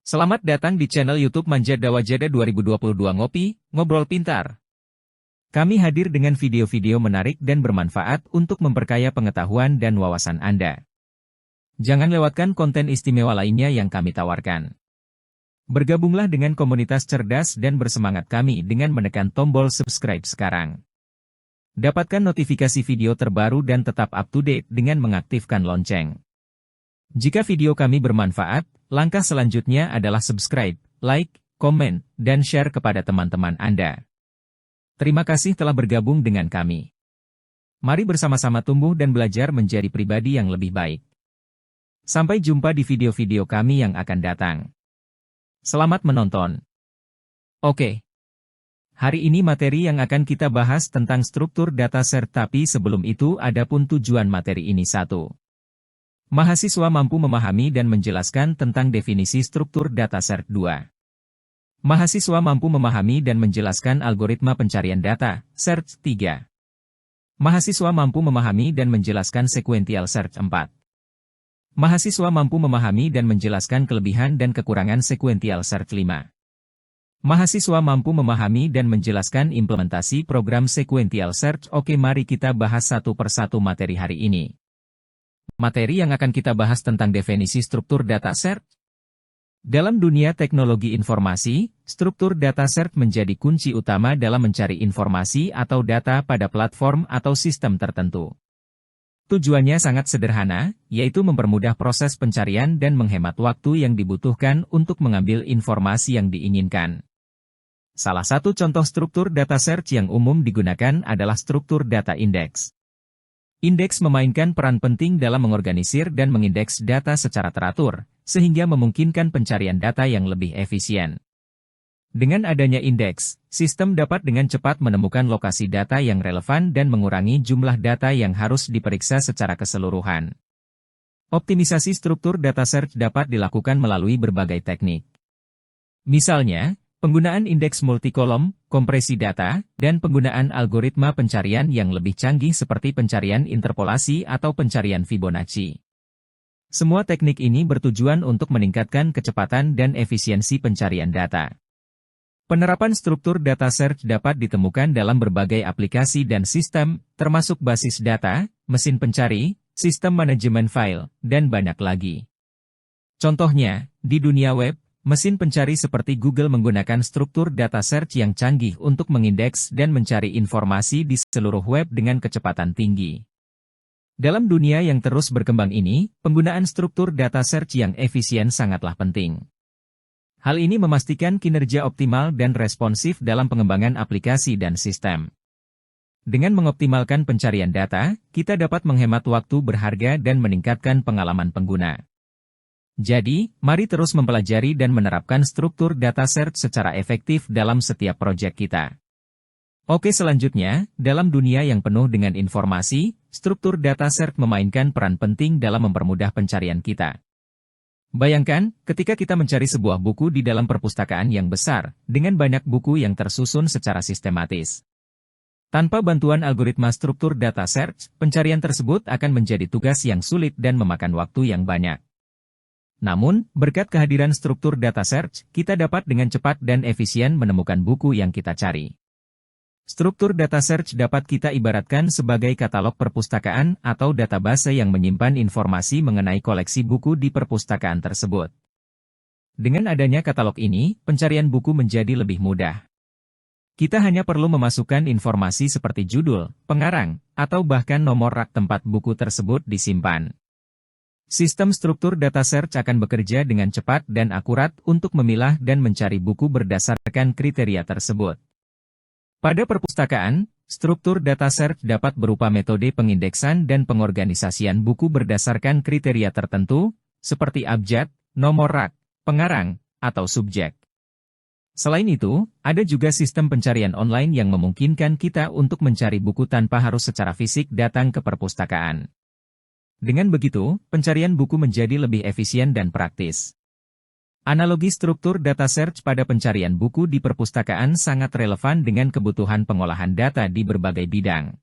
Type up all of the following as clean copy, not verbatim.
Selamat datang di channel YouTube Manja Dawajada 2022 Ngopi, Ngobrol Pintar. Kami hadir dengan video-video menarik dan bermanfaat untuk memperkaya pengetahuan dan wawasan Anda. Jangan lewatkan konten istimewa lainnya yang kami tawarkan. Bergabunglah dengan komunitas cerdas dan bersemangat kami dengan menekan tombol subscribe sekarang. Dapatkan notifikasi video terbaru dan tetap up to date dengan mengaktifkan lonceng. Jika video kami bermanfaat, langkah selanjutnya adalah subscribe, like, komen, dan share kepada teman-teman Anda. Terima kasih telah bergabung dengan kami. Mari bersama-sama tumbuh dan belajar menjadi pribadi yang lebih baik. Sampai jumpa di video-video kami yang akan datang. Selamat menonton. Oke. Hari ini materi yang akan kita bahas tentang struktur dataset, tapi sebelum itu adapun tujuan materi ini satu. Mahasiswa mampu memahami dan menjelaskan tentang definisi struktur dataset 2. Mahasiswa mampu memahami dan menjelaskan algoritma pencarian data, search 3. Mahasiswa mampu memahami dan menjelaskan sequential search 4. Mahasiswa mampu memahami dan menjelaskan kelebihan dan kekurangan sequential search 5. Mahasiswa mampu memahami dan menjelaskan implementasi program sequential search. Oke, mari kita bahas satu persatu materi hari ini. Materi yang akan kita bahas tentang definisi struktur dataset. Dalam dunia teknologi informasi, struktur dataset menjadi kunci utama dalam mencari informasi atau data pada platform atau sistem tertentu. Tujuannya sangat sederhana, yaitu mempermudah proses pencarian dan menghemat waktu yang dibutuhkan untuk mengambil informasi yang diinginkan. Salah satu contoh struktur dataset yang umum digunakan adalah struktur data indeks. Indeks memainkan peran penting dalam mengorganisir dan mengindeks data secara teratur, sehingga memungkinkan pencarian data yang lebih efisien. Dengan adanya indeks, sistem dapat dengan cepat menemukan lokasi data yang relevan dan mengurangi jumlah data yang harus diperiksa secara keseluruhan. Optimisasi struktur dataset dapat dilakukan melalui berbagai teknik. Misalnya, penggunaan indeks multikolom, kompresi data, dan penggunaan algoritma pencarian yang lebih canggih seperti pencarian interpolasi atau pencarian Fibonacci. Semua teknik ini bertujuan untuk meningkatkan kecepatan dan efisiensi pencarian data. Penerapan struktur dataset dapat ditemukan dalam berbagai aplikasi dan sistem, termasuk basis data, mesin pencari, sistem manajemen file, dan banyak lagi. Contohnya, di dunia web, mesin pencari seperti Google menggunakan struktur dataset yang canggih untuk mengindeks dan mencari informasi di seluruh web dengan kecepatan tinggi. Dalam dunia yang terus berkembang ini, penggunaan struktur dataset yang efisien sangatlah penting. Hal ini memastikan kinerja optimal dan responsif dalam pengembangan aplikasi dan sistem. Dengan mengoptimalkan pencarian data, kita dapat menghemat waktu berharga dan meningkatkan pengalaman pengguna. Jadi, mari terus mempelajari dan menerapkan struktur dataset secara efektif dalam setiap proyek kita. Oke, selanjutnya, dalam dunia yang penuh dengan informasi, struktur dataset memainkan peran penting dalam mempermudah pencarian kita. Bayangkan, ketika kita mencari sebuah buku di dalam perpustakaan yang besar, dengan banyak buku yang tersusun secara sistematis. Tanpa bantuan algoritma struktur dataset, pencarian tersebut akan menjadi tugas yang sulit dan memakan waktu yang banyak. Namun, berkat kehadiran struktur dataset, kita dapat dengan cepat dan efisien menemukan buku yang kita cari. Struktur dataset dapat kita ibaratkan sebagai katalog perpustakaan atau database yang menyimpan informasi mengenai koleksi buku di perpustakaan tersebut. Dengan adanya katalog ini, pencarian buku menjadi lebih mudah. Kita hanya perlu memasukkan informasi seperti judul, pengarang, atau bahkan nomor rak tempat buku tersebut disimpan. Sistem struktur dataset akan bekerja dengan cepat dan akurat untuk memilah dan mencari buku berdasarkan kriteria tersebut. Pada perpustakaan, struktur dataset dapat berupa metode pengindeksan dan pengorganisasian buku berdasarkan kriteria tertentu, seperti abjad, nomor rak, pengarang, atau subjek. Selain itu, ada juga sistem pencarian online yang memungkinkan kita untuk mencari buku tanpa harus secara fisik datang ke perpustakaan. Dengan begitu, pencarian buku menjadi lebih efisien dan praktis. Analogi struktur dataset pada pencarian buku di perpustakaan sangat relevan dengan kebutuhan pengolahan data di berbagai bidang.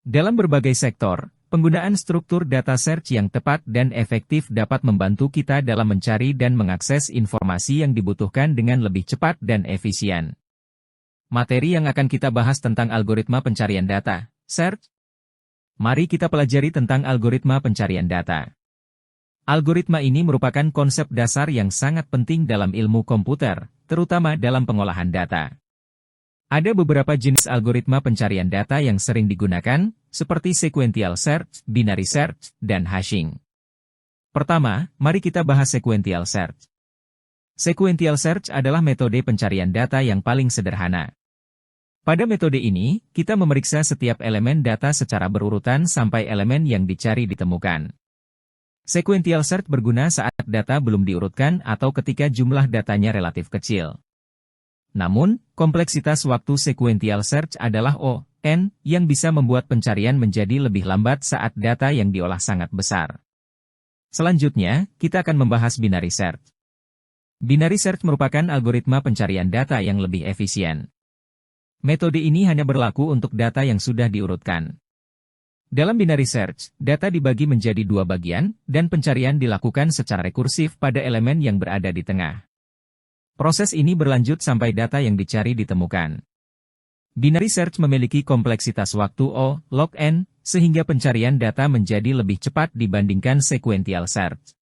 Dalam berbagai sektor, Penggunaan struktur data search yang tepat dan efektif dapat membantu kita dalam mencari dan mengakses informasi yang dibutuhkan dengan lebih cepat dan efisien. Materi yang akan kita bahas tentang algoritma pencarian data, search. Mari kita pelajari tentang algoritma pencarian data. Algoritma ini merupakan konsep dasar yang sangat penting dalam ilmu komputer, terutama dalam pengolahan data. Ada beberapa jenis algoritma pencarian data yang sering digunakan, seperti sequential search, binary search, dan hashing. Pertama, mari kita bahas sequential search. Sequential search adalah metode pencarian data yang paling sederhana. Pada metode ini, kita memeriksa setiap elemen data secara berurutan sampai elemen yang dicari ditemukan. Sequential search berguna saat data belum diurutkan atau ketika jumlah datanya relatif kecil. Namun, kompleksitas waktu sequential search adalah O(n) yang bisa membuat pencarian menjadi lebih lambat saat data yang diolah sangat besar. Selanjutnya, kita akan membahas binary search. Binary search merupakan algoritma pencarian data yang lebih efisien. Metode ini hanya berlaku untuk data yang sudah diurutkan. Dalam binary search, data dibagi menjadi dua bagian, dan pencarian dilakukan secara rekursif pada elemen yang berada di tengah. Proses ini berlanjut sampai data yang dicari ditemukan. Binary search memiliki kompleksitas waktu O log n, sehingga pencarian data menjadi lebih cepat dibandingkan sequential search.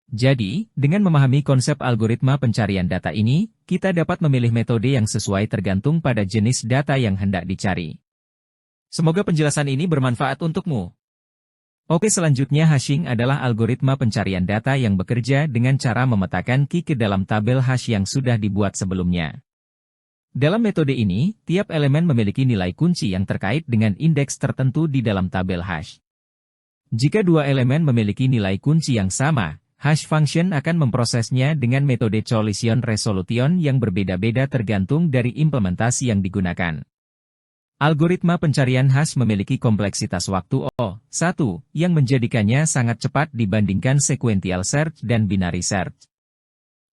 Jadi, dengan memahami konsep algoritma pencarian data ini, kita dapat memilih metode yang sesuai tergantung pada jenis data yang hendak dicari. Semoga penjelasan ini bermanfaat untukmu. Oke, selanjutnya hashing adalah algoritma pencarian data yang bekerja dengan cara memetakan key ke dalam tabel hash yang sudah dibuat sebelumnya. Dalam metode ini, tiap elemen memiliki nilai kunci yang terkait dengan indeks tertentu di dalam tabel hash. Jika dua elemen memiliki nilai kunci yang sama, hash function akan memprosesnya dengan metode collision resolution yang berbeda-beda tergantung dari implementasi yang digunakan. Algoritma pencarian hash memiliki kompleksitas waktu O(1) yang menjadikannya sangat cepat dibandingkan sequential search dan binary search.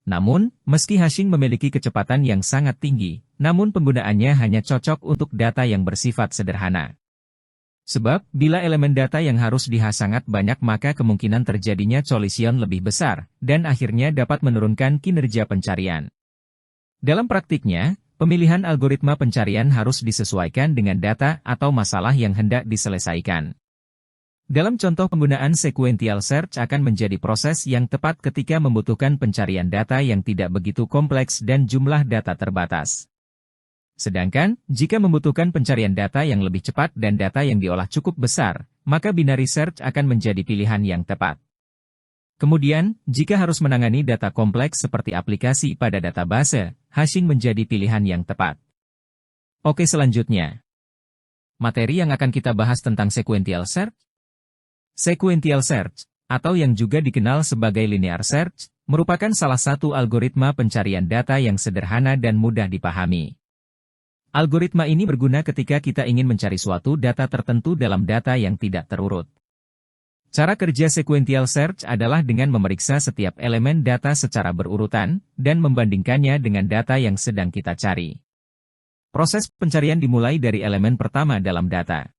Namun, meski hashing memiliki kecepatan yang sangat tinggi, namun penggunaannya hanya cocok untuk data yang bersifat sederhana. Sebab, bila elemen data yang harus dihash sangat banyak maka kemungkinan terjadinya collision lebih besar, dan akhirnya dapat menurunkan kinerja pencarian. Dalam praktiknya, pemilihan algoritma pencarian harus disesuaikan dengan data atau masalah yang hendak diselesaikan. Dalam contoh penggunaan sequential search akan menjadi proses yang tepat ketika membutuhkan pencarian data yang tidak begitu kompleks dan jumlah data terbatas. Sedangkan, jika membutuhkan pencarian data yang lebih cepat dan data yang diolah cukup besar, maka binary search akan menjadi pilihan yang tepat. Kemudian, jika harus menangani data kompleks seperti aplikasi pada database, hashing menjadi pilihan yang tepat. Oke, selanjutnya. Materi yang akan kita bahas tentang sequential search. Sequential search, atau yang juga dikenal sebagai linear search, merupakan salah satu algoritma pencarian data yang sederhana dan mudah dipahami. Algoritma ini berguna ketika kita ingin mencari suatu data tertentu dalam data yang tidak terurut. Cara kerja sequential search adalah dengan memeriksa setiap elemen data secara berurutan, dan membandingkannya dengan data yang sedang kita cari. Proses pencarian dimulai dari elemen pertama dalam data.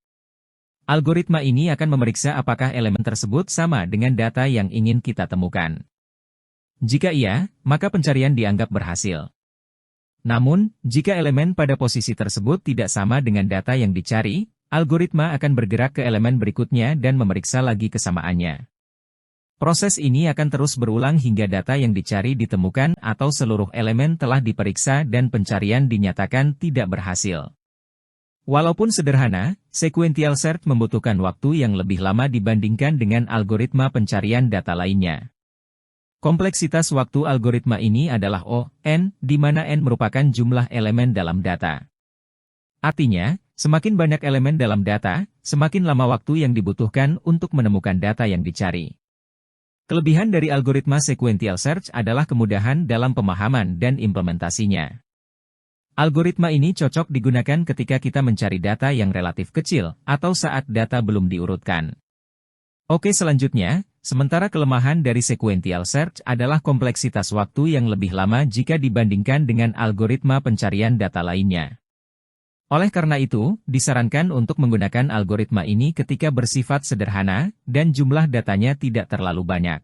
Algoritma ini akan memeriksa apakah elemen tersebut sama dengan data yang ingin kita temukan. Jika iya, maka pencarian dianggap berhasil. Namun, jika elemen pada posisi tersebut tidak sama dengan data yang dicari, algoritma akan bergerak ke elemen berikutnya dan memeriksa lagi kesamaannya. Proses ini akan terus berulang hingga data yang dicari ditemukan atau seluruh elemen telah diperiksa dan pencarian dinyatakan tidak berhasil. Walaupun sederhana, sequential search membutuhkan waktu yang lebih lama dibandingkan dengan algoritma pencarian data lainnya. Kompleksitas waktu algoritma ini adalah O(n), di mana n merupakan jumlah elemen dalam data. Artinya, semakin banyak elemen dalam data, semakin lama waktu yang dibutuhkan untuk menemukan data yang dicari. Kelebihan dari algoritma sequential search adalah kemudahan dalam pemahaman dan implementasinya. Algoritma ini cocok digunakan ketika kita mencari data yang relatif kecil, atau saat data belum diurutkan. Oke, selanjutnya, sementara kelemahan dari sequential search adalah kompleksitas waktu yang lebih lama jika dibandingkan dengan algoritma pencarian data lainnya. Oleh karena itu, disarankan untuk menggunakan algoritma ini ketika bersifat sederhana, dan jumlah datanya tidak terlalu banyak.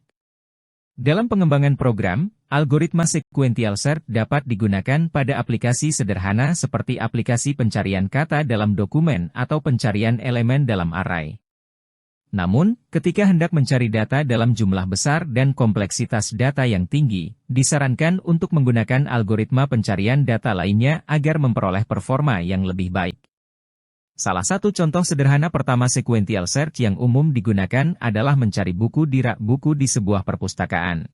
Dalam pengembangan program, algoritma sequential search dapat digunakan pada aplikasi sederhana seperti aplikasi pencarian kata dalam dokumen atau pencarian elemen dalam array. Namun, ketika hendak mencari data dalam jumlah besar dan kompleksitas data yang tinggi, disarankan untuk menggunakan algoritma pencarian data lainnya agar memperoleh performa yang lebih baik. Salah satu contoh sederhana pertama sequential search yang umum digunakan adalah mencari buku di rak buku di sebuah perpustakaan.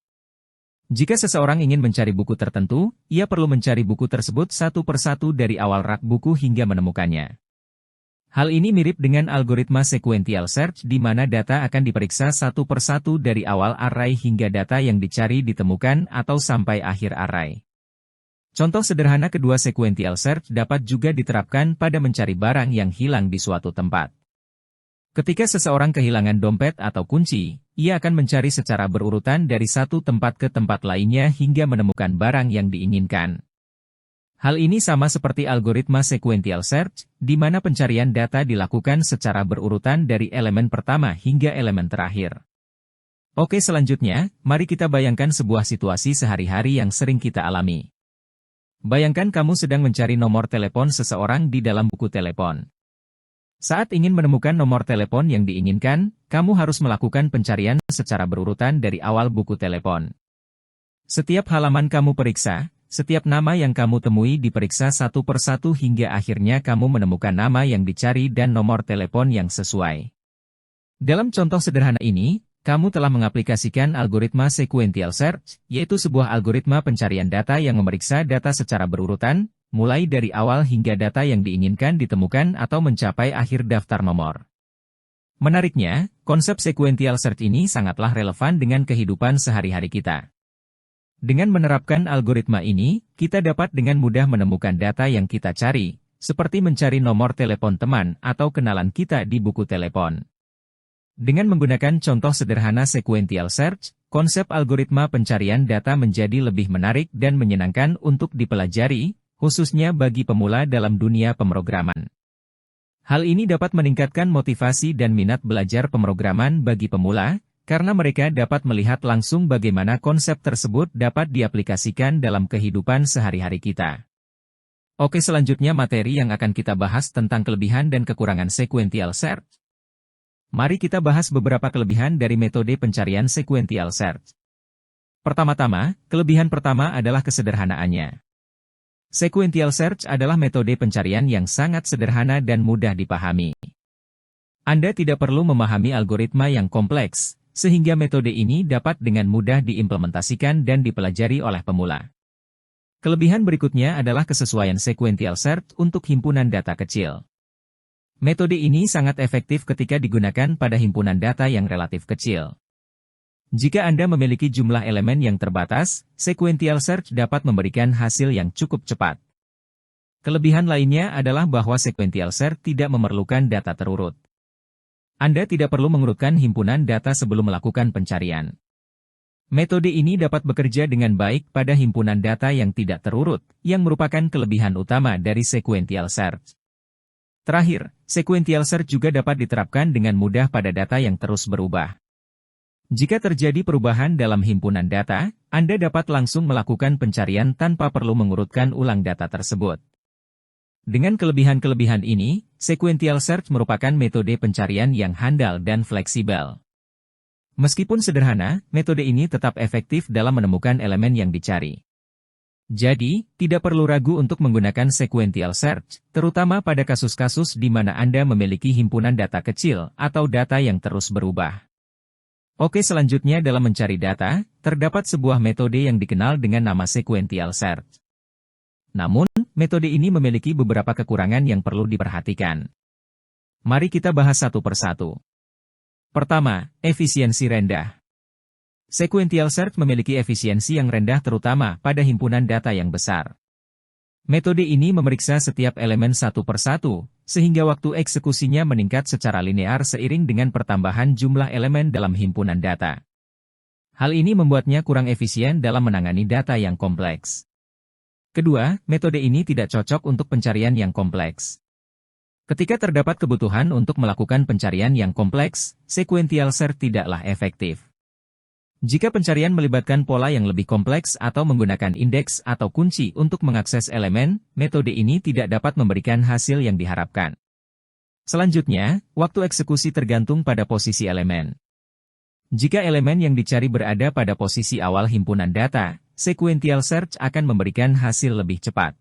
Jika seseorang ingin mencari buku tertentu, ia perlu mencari buku tersebut satu persatu dari awal rak buku hingga menemukannya. Hal ini mirip dengan algoritma sequential search di mana data akan diperiksa satu persatu dari awal array hingga data yang dicari ditemukan atau sampai akhir array. Contoh sederhana kedua sequential search dapat juga diterapkan pada mencari barang yang hilang di suatu tempat. Ketika seseorang kehilangan dompet atau kunci, ia akan mencari secara berurutan dari satu tempat ke tempat lainnya hingga menemukan barang yang diinginkan. Hal ini sama seperti algoritma sequential search, di mana pencarian data dilakukan secara berurutan dari elemen pertama hingga elemen terakhir. Oke, selanjutnya, mari kita bayangkan sebuah situasi sehari-hari yang sering kita alami. Bayangkan kamu sedang mencari nomor telepon seseorang di dalam buku telepon. Saat ingin menemukan nomor telepon yang diinginkan, kamu harus melakukan pencarian secara berurutan dari awal buku telepon. Setiap halaman kamu periksa, setiap nama yang kamu temui diperiksa satu persatu hingga akhirnya kamu menemukan nama yang dicari dan nomor telepon yang sesuai. Dalam contoh sederhana ini, kamu telah mengaplikasikan algoritma sequential search, yaitu sebuah algoritma pencarian data yang memeriksa data secara berurutan, mulai dari awal hingga data yang diinginkan ditemukan atau mencapai akhir daftar nomor. Menariknya, konsep sequential search ini sangatlah relevan dengan kehidupan sehari-hari kita. Dengan menerapkan algoritma ini, kita dapat dengan mudah menemukan data yang kita cari, seperti mencari nomor telepon teman atau kenalan kita di buku telepon. Dengan menggunakan contoh sederhana sequential search, konsep algoritma pencarian data menjadi lebih menarik dan menyenangkan untuk dipelajari, khususnya bagi pemula dalam dunia pemrograman. Hal ini dapat meningkatkan motivasi dan minat belajar pemrograman bagi pemula, karena mereka dapat melihat langsung bagaimana konsep tersebut dapat diaplikasikan dalam kehidupan sehari-hari kita. Oke, selanjutnya materi yang akan kita bahas tentang kelebihan dan kekurangan sequential search. Mari kita bahas beberapa kelebihan dari metode pencarian sequential search. Pertama-tama, kelebihan pertama adalah kesederhanaannya. Sequential search adalah metode pencarian yang sangat sederhana dan mudah dipahami. Anda tidak perlu memahami algoritma yang kompleks, sehingga metode ini dapat dengan mudah diimplementasikan dan dipelajari oleh pemula. Kelebihan berikutnya adalah kesesuaian sequential search untuk himpunan data kecil. Metode ini sangat efektif ketika digunakan pada himpunan data yang relatif kecil. Jika Anda memiliki jumlah elemen yang terbatas, sequential search dapat memberikan hasil yang cukup cepat. Kelebihan lainnya adalah bahwa sequential search tidak memerlukan data terurut. Anda tidak perlu mengurutkan himpunan data sebelum melakukan pencarian. Metode ini dapat bekerja dengan baik pada himpunan data yang tidak terurut, yang merupakan kelebihan utama dari sequential search. Terakhir, sequential search juga dapat diterapkan dengan mudah pada data yang terus berubah. Jika terjadi perubahan dalam himpunan data, Anda dapat langsung melakukan pencarian tanpa perlu mengurutkan ulang data tersebut. Dengan kelebihan-kelebihan ini, sequential search merupakan metode pencarian yang handal dan fleksibel. Meskipun sederhana, metode ini tetap efektif dalam menemukan elemen yang dicari. Jadi, tidak perlu ragu untuk menggunakan sequential search, terutama pada kasus-kasus di mana Anda memiliki himpunan data kecil atau data yang terus berubah. Oke, selanjutnya dalam mencari data, terdapat sebuah metode yang dikenal dengan nama sequential search. Namun, metode ini memiliki beberapa kekurangan yang perlu diperhatikan. Mari kita bahas satu persatu. Pertama, efisiensi rendah. Sequential search memiliki efisiensi yang rendah terutama pada himpunan data yang besar. Metode ini memeriksa setiap elemen satu persatu, sehingga waktu eksekusinya meningkat secara linear seiring dengan pertambahan jumlah elemen dalam himpunan data. Hal ini membuatnya kurang efisien dalam menangani data yang kompleks. Kedua, metode ini tidak cocok untuk pencarian yang kompleks. Ketika terdapat kebutuhan untuk melakukan pencarian yang kompleks, sequential search tidaklah efektif. Jika pencarian melibatkan pola yang lebih kompleks atau menggunakan indeks atau kunci untuk mengakses elemen, metode ini tidak dapat memberikan hasil yang diharapkan. Selanjutnya, waktu eksekusi tergantung pada posisi elemen. Jika elemen yang dicari berada pada posisi awal himpunan data, sequential search akan memberikan hasil lebih cepat.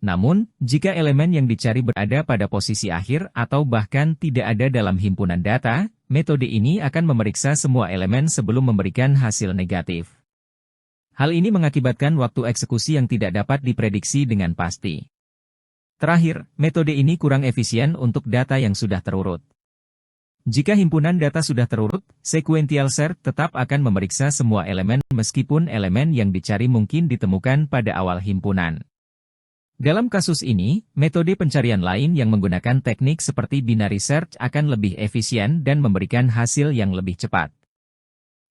Namun, jika elemen yang dicari berada pada posisi akhir atau bahkan tidak ada dalam himpunan data, metode ini akan memeriksa semua elemen sebelum memberikan hasil negatif. Hal ini mengakibatkan waktu eksekusi yang tidak dapat diprediksi dengan pasti. Terakhir, metode ini kurang efisien untuk data yang sudah terurut. Jika himpunan data sudah terurut, sequential search tetap akan memeriksa semua elemen meskipun elemen yang dicari mungkin ditemukan pada awal himpunan. Dalam kasus ini, metode pencarian lain yang menggunakan teknik seperti binary search akan lebih efisien dan memberikan hasil yang lebih cepat.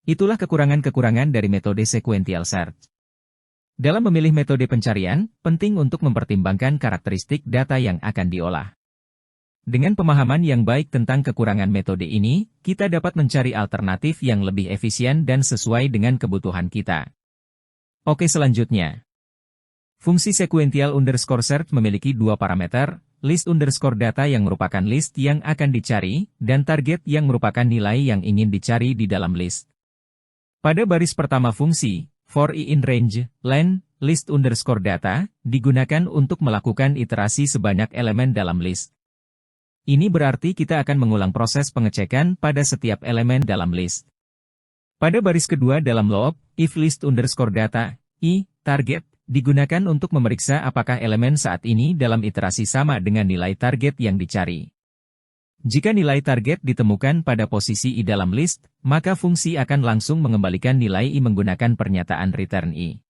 Itulah kekurangan-kekurangan dari metode sequential search. Dalam memilih metode pencarian, penting untuk mempertimbangkan karakteristik data yang akan diolah. Dengan pemahaman yang baik tentang kekurangan metode ini, kita dapat mencari alternatif yang lebih efisien dan sesuai dengan kebutuhan kita. Oke, selanjutnya. Fungsi sequential underscore search memiliki dua parameter, list underscore data yang merupakan list yang akan dicari, dan target yang merupakan nilai yang ingin dicari di dalam list. Pada baris pertama fungsi, for i in range, len, list underscore data, digunakan untuk melakukan iterasi sebanyak elemen dalam list. Ini berarti kita akan mengulang proses pengecekan pada setiap elemen dalam list. Pada baris kedua dalam loop, if list underscore data, i, target, digunakan untuk memeriksa apakah elemen saat ini dalam iterasi sama dengan nilai target yang dicari. Jika nilai target ditemukan pada posisi i dalam list, maka fungsi akan langsung mengembalikan nilai i menggunakan pernyataan return i.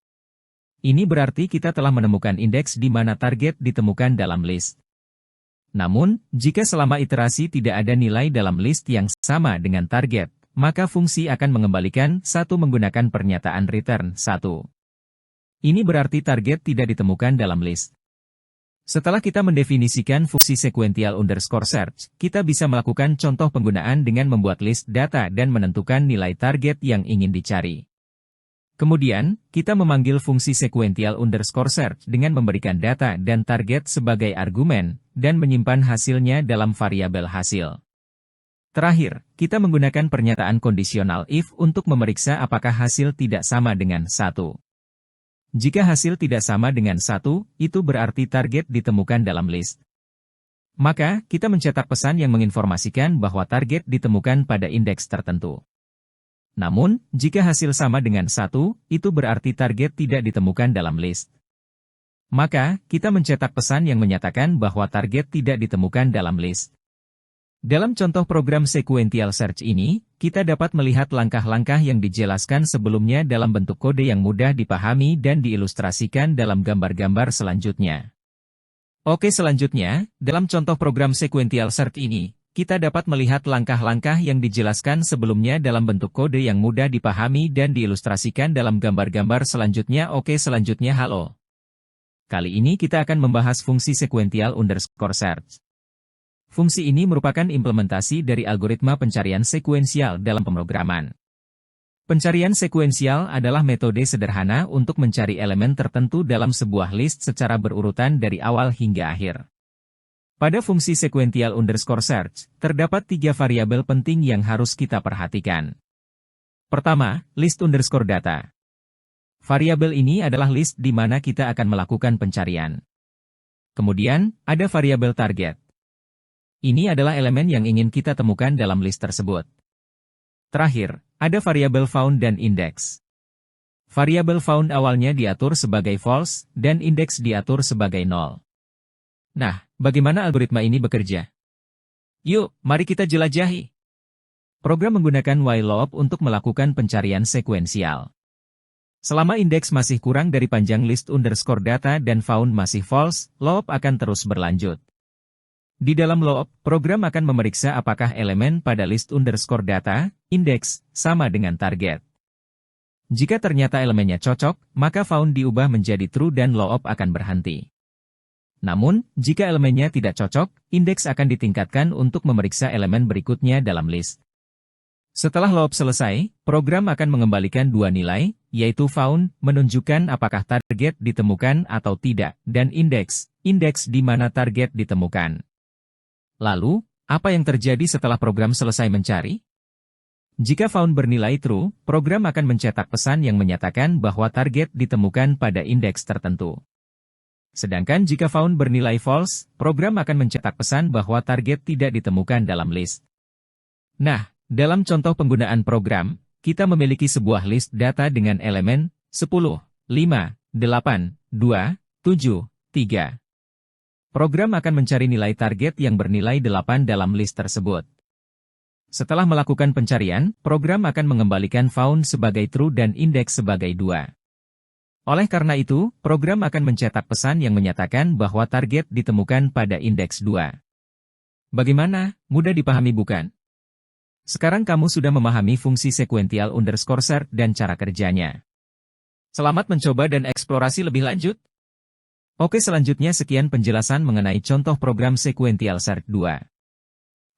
Ini berarti kita telah menemukan indeks di mana target ditemukan dalam list. Namun, jika selama iterasi tidak ada nilai dalam list yang sama dengan target, maka fungsi akan mengembalikan 1 menggunakan pernyataan return 1. Ini berarti target tidak ditemukan dalam list. Setelah kita mendefinisikan fungsi sequential underscore search, kita bisa melakukan contoh penggunaan dengan membuat list data dan menentukan nilai target yang ingin dicari. Kemudian, kita memanggil fungsi sequential underscore search dengan memberikan data dan target sebagai argumen, dan menyimpan hasilnya dalam variabel hasil. Terakhir, kita menggunakan pernyataan kondisional if untuk memeriksa apakah hasil tidak sama dengan 1. Jika hasil tidak sama dengan 1, itu berarti target ditemukan dalam list. Maka, kita mencetak pesan yang menginformasikan bahwa target ditemukan pada indeks tertentu. Namun, jika hasil sama dengan 1, itu berarti target tidak ditemukan dalam list. Maka, kita mencetak pesan yang menyatakan bahwa target tidak ditemukan dalam list. Dalam contoh program sequential search ini, kita dapat melihat langkah-langkah yang dijelaskan sebelumnya dalam bentuk kode yang mudah dipahami dan diilustrasikan dalam gambar-gambar selanjutnya. Oke, selanjutnya, dalam contoh program sequential search ini, kita dapat melihat langkah-langkah yang dijelaskan sebelumnya dalam bentuk kode yang mudah dipahami dan diilustrasikan dalam gambar-gambar selanjutnya. Oke, selanjutnya halo. Kali ini kita akan membahas fungsi sequential underscore search. Fungsi ini merupakan implementasi dari algoritma pencarian sekuensial dalam pemrograman. Pencarian sekuensial adalah metode sederhana untuk mencari elemen tertentu dalam sebuah list secara berurutan dari awal hingga akhir. Pada fungsi sequential underscore search, terdapat 3 variabel penting yang harus kita perhatikan. Pertama, list underscore data. Variabel ini adalah list di mana kita akan melakukan pencarian. Kemudian, ada variabel target. Ini adalah elemen yang ingin kita temukan dalam list tersebut. Terakhir, ada variabel found dan index. Variabel found awalnya diatur sebagai false, dan index diatur sebagai 0. Nah, bagaimana algoritma ini bekerja? Yuk, mari kita jelajahi. Program menggunakan while loop untuk melakukan pencarian sekuensial. Selama indeks masih kurang dari panjang list underscore data dan found masih false, loop akan terus berlanjut. Di dalam loop, program akan memeriksa apakah elemen pada list underscore data, indeks, sama dengan target. Jika ternyata elemennya cocok, maka found diubah menjadi true dan loop akan berhenti. Namun, jika elemennya tidak cocok, indeks akan ditingkatkan untuk memeriksa elemen berikutnya dalam list. Setelah loop selesai, program akan mengembalikan dua nilai, yaitu found, menunjukkan apakah target ditemukan atau tidak, dan indeks di mana target ditemukan. Lalu, apa yang terjadi setelah program selesai mencari? Jika found bernilai true, program akan mencetak pesan yang menyatakan bahwa target ditemukan pada indeks tertentu. Sedangkan jika found bernilai false, program akan mencetak pesan bahwa target tidak ditemukan dalam list. Nah, dalam contoh penggunaan program, kita memiliki sebuah list data dengan elemen 10, 5, 8, 2, 7, 3. Program akan mencari nilai target yang bernilai 8 dalam list tersebut. Setelah melakukan pencarian, program akan mengembalikan found sebagai true dan indeks sebagai 2. Oleh karena itu, program akan mencetak pesan yang menyatakan bahwa target ditemukan pada indeks 2. Bagaimana? Mudah dipahami bukan? Sekarang kamu sudah memahami fungsi sequential underscore search dan cara kerjanya. Selamat mencoba dan eksplorasi lebih lanjut. Oke, selanjutnya sekian penjelasan mengenai contoh program sequential search 2.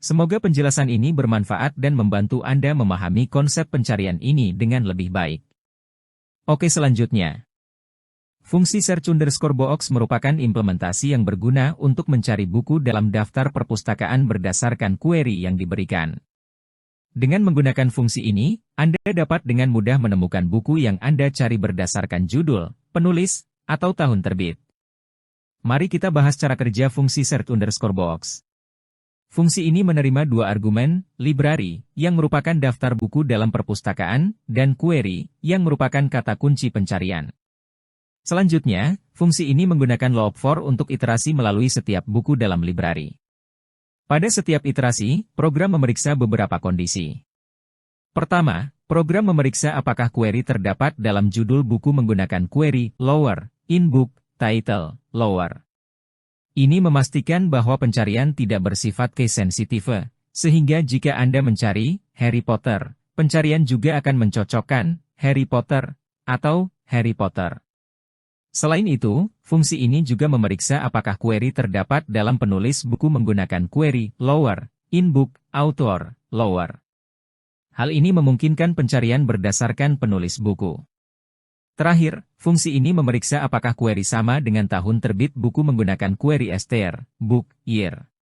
Semoga penjelasan ini bermanfaat dan membantu Anda memahami konsep pencarian ini dengan lebih baik. Oke, selanjutnya. Fungsi search_box merupakan implementasi yang berguna untuk mencari buku dalam daftar perpustakaan berdasarkan query yang diberikan. Dengan menggunakan fungsi ini, Anda dapat dengan mudah menemukan buku yang Anda cari berdasarkan judul, penulis, atau tahun terbit. Mari kita bahas cara kerja fungsi search_box. Fungsi ini menerima dua argumen, library, yang merupakan daftar buku dalam perpustakaan, dan query, yang merupakan kata kunci pencarian. Selanjutnya, fungsi ini menggunakan loop for untuk iterasi melalui setiap buku dalam library. Pada setiap iterasi, program memeriksa beberapa kondisi. Pertama, program memeriksa apakah query terdapat dalam judul buku menggunakan query lower, in book, title, lower. Ini memastikan bahwa pencarian tidak bersifat case sensitive, sehingga jika Anda mencari Harry Potter, pencarian juga akan mencocokkan Harry Potter atau Harry Potter. Selain itu, fungsi ini juga memeriksa apakah query terdapat dalam penulis buku menggunakan query lower, in book, author, lower. Hal ini memungkinkan pencarian berdasarkan penulis buku. Terakhir, fungsi ini memeriksa apakah query sama dengan tahun terbit buku menggunakan query STR, book, year.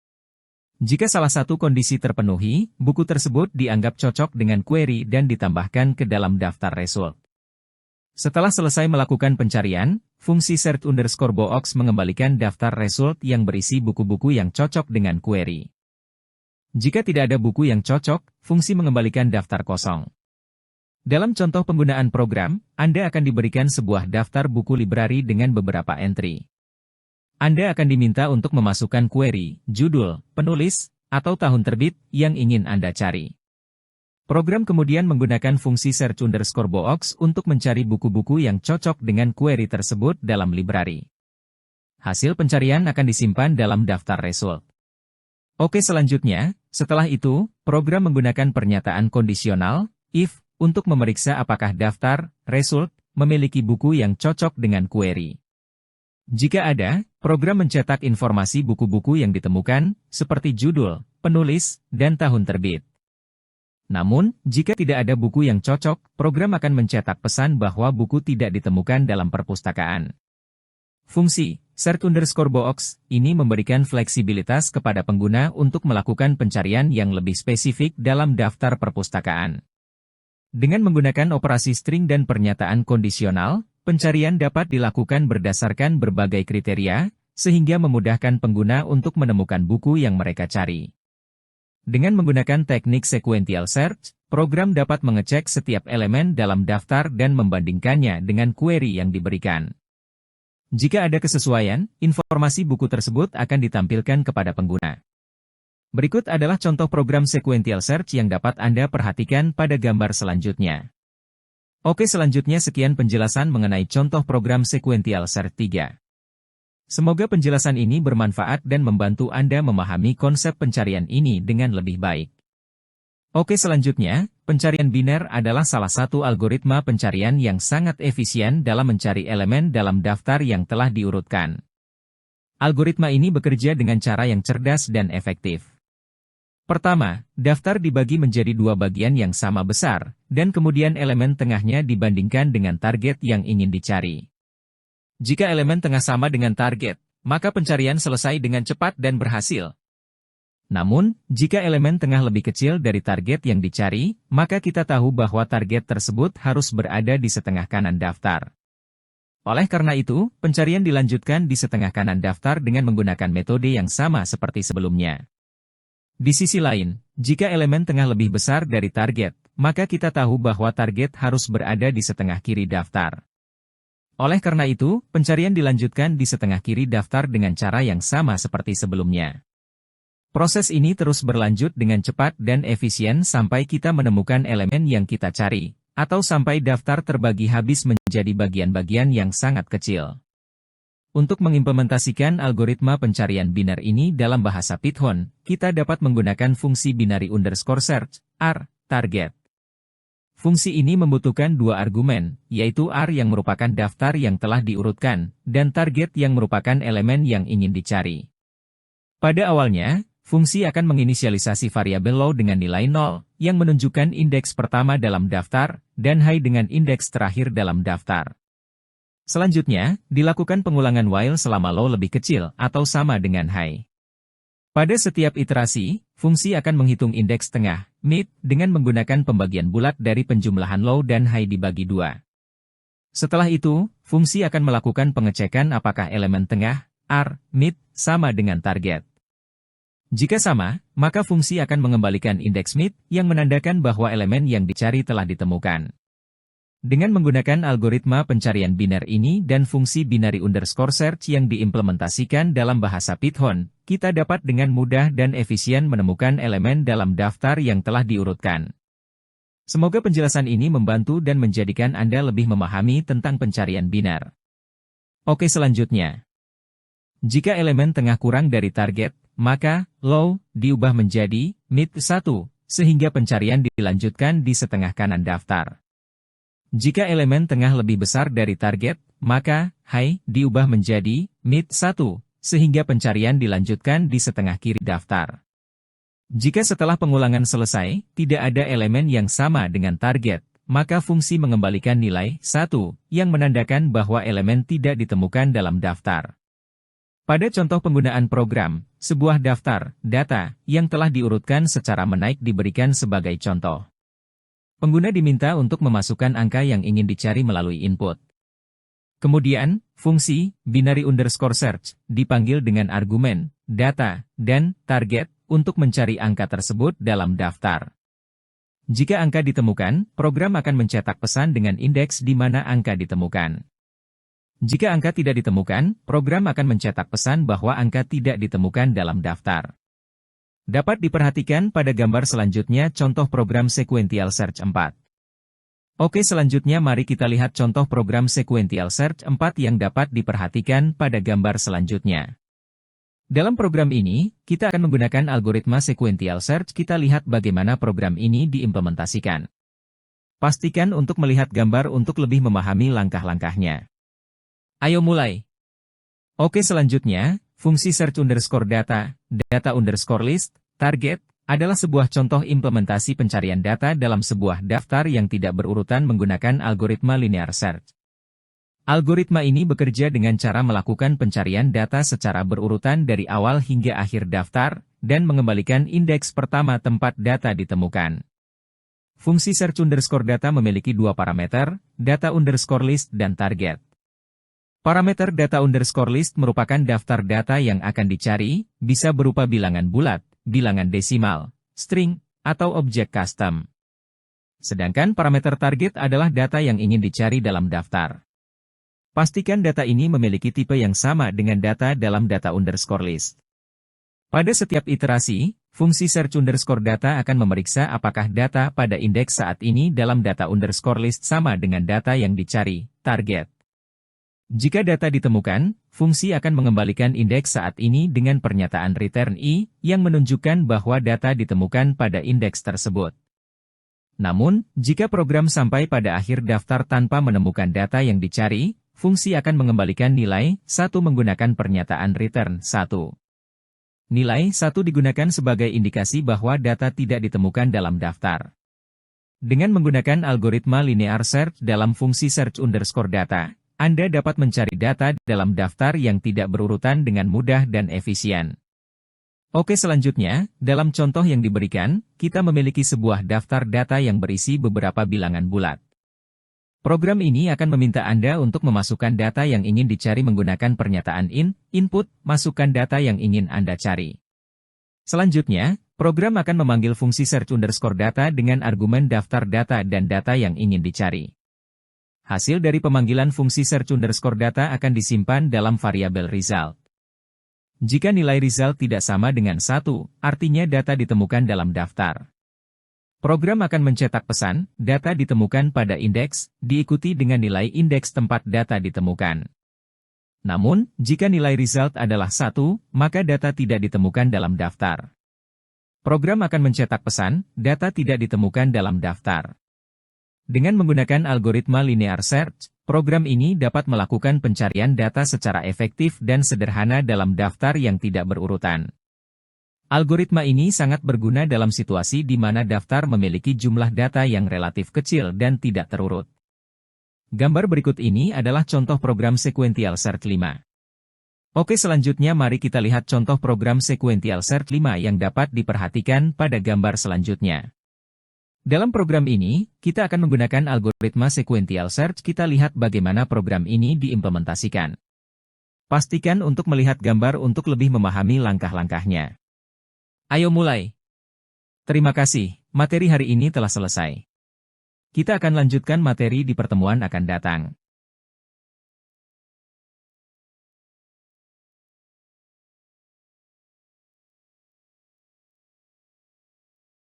Jika salah satu kondisi terpenuhi, buku tersebut dianggap cocok dengan query dan ditambahkan ke dalam daftar result. Setelah selesai melakukan pencarian, fungsi search_box mengembalikan daftar result yang berisi buku-buku yang cocok dengan query. Jika tidak ada buku yang cocok, fungsi mengembalikan daftar kosong. Dalam contoh penggunaan program, Anda akan diberikan sebuah daftar buku library dengan beberapa entry. Anda akan diminta untuk memasukkan query, judul, penulis, atau tahun terbit yang ingin Anda cari. Program kemudian menggunakan fungsi search_box untuk mencari buku-buku yang cocok dengan query tersebut dalam library. Hasil pencarian akan disimpan dalam daftar result. Oke, selanjutnya, setelah itu, program menggunakan pernyataan kondisional, if, untuk memeriksa apakah daftar, result, memiliki buku yang cocok dengan query. Jika ada, program mencetak informasi buku-buku yang ditemukan, seperti judul, penulis, dan tahun terbit. Namun, jika tidak ada buku yang cocok, program akan mencetak pesan bahwa buku tidak ditemukan dalam perpustakaan. Fungsi search_box ini memberikan fleksibilitas kepada pengguna untuk melakukan pencarian yang lebih spesifik dalam daftar perpustakaan. Dengan menggunakan operasi string dan pernyataan kondisional, pencarian dapat dilakukan berdasarkan berbagai kriteria, sehingga memudahkan pengguna untuk menemukan buku yang mereka cari. Dengan menggunakan teknik sequential search, program dapat mengecek setiap elemen dalam daftar dan membandingkannya dengan query yang diberikan. Jika ada kesesuaian, informasi buku tersebut akan ditampilkan kepada pengguna. Berikut adalah contoh program sequential search yang dapat Anda perhatikan pada gambar selanjutnya. Oke, selanjutnya sekian penjelasan mengenai contoh program sequential search 3. Semoga penjelasan ini bermanfaat dan membantu Anda memahami konsep pencarian ini dengan lebih baik. Oke, selanjutnya, pencarian biner adalah salah satu algoritma pencarian yang sangat efisien dalam mencari elemen dalam daftar yang telah diurutkan. Algoritma ini bekerja dengan cara yang cerdas dan efektif. Pertama, daftar dibagi menjadi dua bagian yang sama besar, dan kemudian elemen tengahnya dibandingkan dengan target yang ingin dicari. Jika elemen tengah sama dengan target, maka pencarian selesai dengan cepat dan berhasil. Namun, jika elemen tengah lebih kecil dari target yang dicari, maka kita tahu bahwa target tersebut harus berada di setengah kanan daftar. Oleh karena itu, pencarian dilanjutkan di setengah kanan daftar dengan menggunakan metode yang sama seperti sebelumnya. Di sisi lain, jika elemen tengah lebih besar dari target, maka kita tahu bahwa target harus berada di setengah kiri daftar. Oleh karena itu, pencarian dilanjutkan di setengah kiri daftar dengan cara yang sama seperti sebelumnya. Proses ini terus berlanjut dengan cepat dan efisien sampai kita menemukan elemen yang kita cari, atau sampai daftar terbagi habis menjadi bagian-bagian yang sangat kecil. Untuk mengimplementasikan algoritma pencarian biner ini dalam bahasa Python, kita dapat menggunakan fungsi binary underscore search, R, target. Fungsi ini membutuhkan dua argumen, yaitu R yang merupakan daftar yang telah diurutkan, dan target yang merupakan elemen yang ingin dicari. Pada awalnya, fungsi akan menginisialisasi variabel low dengan nilai 0, yang menunjukkan indeks pertama dalam daftar, dan high dengan indeks terakhir dalam daftar. Selanjutnya, dilakukan pengulangan while selama low lebih kecil atau sama dengan high. Pada setiap iterasi, fungsi akan menghitung indeks tengah, mid, dengan menggunakan pembagian bulat dari penjumlahan low dan high dibagi 2. Setelah itu, fungsi akan melakukan pengecekan apakah elemen tengah, R, mid, sama dengan target. Jika sama, maka fungsi akan mengembalikan indeks mid yang menandakan bahwa elemen yang dicari telah ditemukan. Dengan menggunakan algoritma pencarian biner ini dan fungsi binary underscore search yang diimplementasikan dalam bahasa Python, kita dapat dengan mudah dan efisien menemukan elemen dalam daftar yang telah diurutkan. Semoga penjelasan ini membantu dan menjadikan Anda lebih memahami tentang pencarian biner. Oke, selanjutnya. Jika elemen tengah kurang dari target, maka low diubah menjadi mid 1, sehingga pencarian dilanjutkan di setengah kanan daftar. Jika elemen tengah lebih besar dari target, maka high diubah menjadi mid 1, sehingga pencarian dilanjutkan di setengah kiri daftar. Jika setelah pengulangan selesai, tidak ada elemen yang sama dengan target, maka fungsi mengembalikan nilai 1, yang menandakan bahwa elemen tidak ditemukan dalam daftar. Pada contoh penggunaan program, sebuah daftar data yang telah diurutkan secara menaik diberikan sebagai contoh. Pengguna diminta untuk memasukkan angka yang ingin dicari melalui input. Kemudian, fungsi binary underscore search dipanggil dengan argumen data dan target untuk mencari angka tersebut dalam daftar. Jika angka ditemukan, program akan mencetak pesan dengan indeks di mana angka ditemukan. Jika angka tidak ditemukan, program akan mencetak pesan bahwa angka tidak ditemukan dalam daftar. Dapat diperhatikan pada gambar selanjutnya contoh program sequential search 4. Oke, selanjutnya mari kita lihat contoh program sequential search 4 yang dapat diperhatikan pada gambar selanjutnya. Dalam program ini, kita akan menggunakan algoritma sequential search. Kita lihat bagaimana program ini diimplementasikan. Pastikan untuk melihat gambar untuk lebih memahami langkah-langkahnya. Ayo mulai. Oke, selanjutnya, fungsi search underscore data, data underscore list, target, adalah sebuah contoh implementasi pencarian data dalam sebuah daftar yang tidak berurutan menggunakan algoritma linear search. Algoritma ini bekerja dengan cara melakukan pencarian data secara berurutan dari awal hingga akhir daftar, dan mengembalikan indeks pertama tempat data ditemukan. Fungsi search underscore data memiliki dua parameter, data underscore list dan target. Parameter data underscore list merupakan daftar data yang akan dicari, bisa berupa bilangan bulat, bilangan desimal, string, atau objek custom. Sedangkan parameter target adalah data yang ingin dicari dalam daftar. Pastikan data ini memiliki tipe yang sama dengan data dalam data underscore list. Pada setiap iterasi, fungsi search underscore data akan memeriksa apakah data pada indeks saat ini dalam data underscore list sama dengan data yang dicari, target. Jika data ditemukan, fungsi akan mengembalikan indeks saat ini dengan pernyataan return I yang menunjukkan bahwa data ditemukan pada indeks tersebut. Namun, jika program sampai pada akhir daftar tanpa menemukan data yang dicari, fungsi akan mengembalikan nilai 1 menggunakan pernyataan return 1. Nilai 1 digunakan sebagai indikasi bahwa data tidak ditemukan dalam daftar. Dengan menggunakan algoritma linear search dalam fungsi search_data, Anda dapat mencari data dalam daftar yang tidak berurutan dengan mudah dan efisien. Oke, selanjutnya, dalam contoh yang diberikan, kita memiliki sebuah daftar data yang berisi beberapa bilangan bulat. Program ini akan meminta Anda untuk memasukkan data yang ingin dicari menggunakan pernyataan input, masukkan data yang ingin Anda cari. Selanjutnya, program akan memanggil fungsi search_data dengan argumen daftar data dan data yang ingin dicari. Hasil dari pemanggilan fungsi search_data akan disimpan dalam variabel result. Jika nilai result tidak sama dengan 1, artinya data ditemukan dalam daftar. Program akan mencetak pesan, data ditemukan pada indeks, diikuti dengan nilai indeks tempat data ditemukan. Namun, jika nilai result adalah 1, maka data tidak ditemukan dalam daftar. Program akan mencetak pesan, data tidak ditemukan dalam daftar. Dengan menggunakan algoritma linear search, program ini dapat melakukan pencarian data secara efektif dan sederhana dalam daftar yang tidak berurutan. Algoritma ini sangat berguna dalam situasi di mana daftar memiliki jumlah data yang relatif kecil dan tidak terurut. Gambar berikut ini adalah contoh program sequential search 5. Oke, selanjutnya mari kita lihat contoh program sequential search 5 yang dapat diperhatikan pada gambar selanjutnya. Dalam program ini, kita akan menggunakan algoritma sequential search. Kita lihat bagaimana program ini diimplementasikan. Pastikan untuk melihat gambar untuk lebih memahami langkah-langkahnya. Ayo mulai. Terima kasih, materi hari ini telah selesai. Kita akan lanjutkan materi di pertemuan akan datang.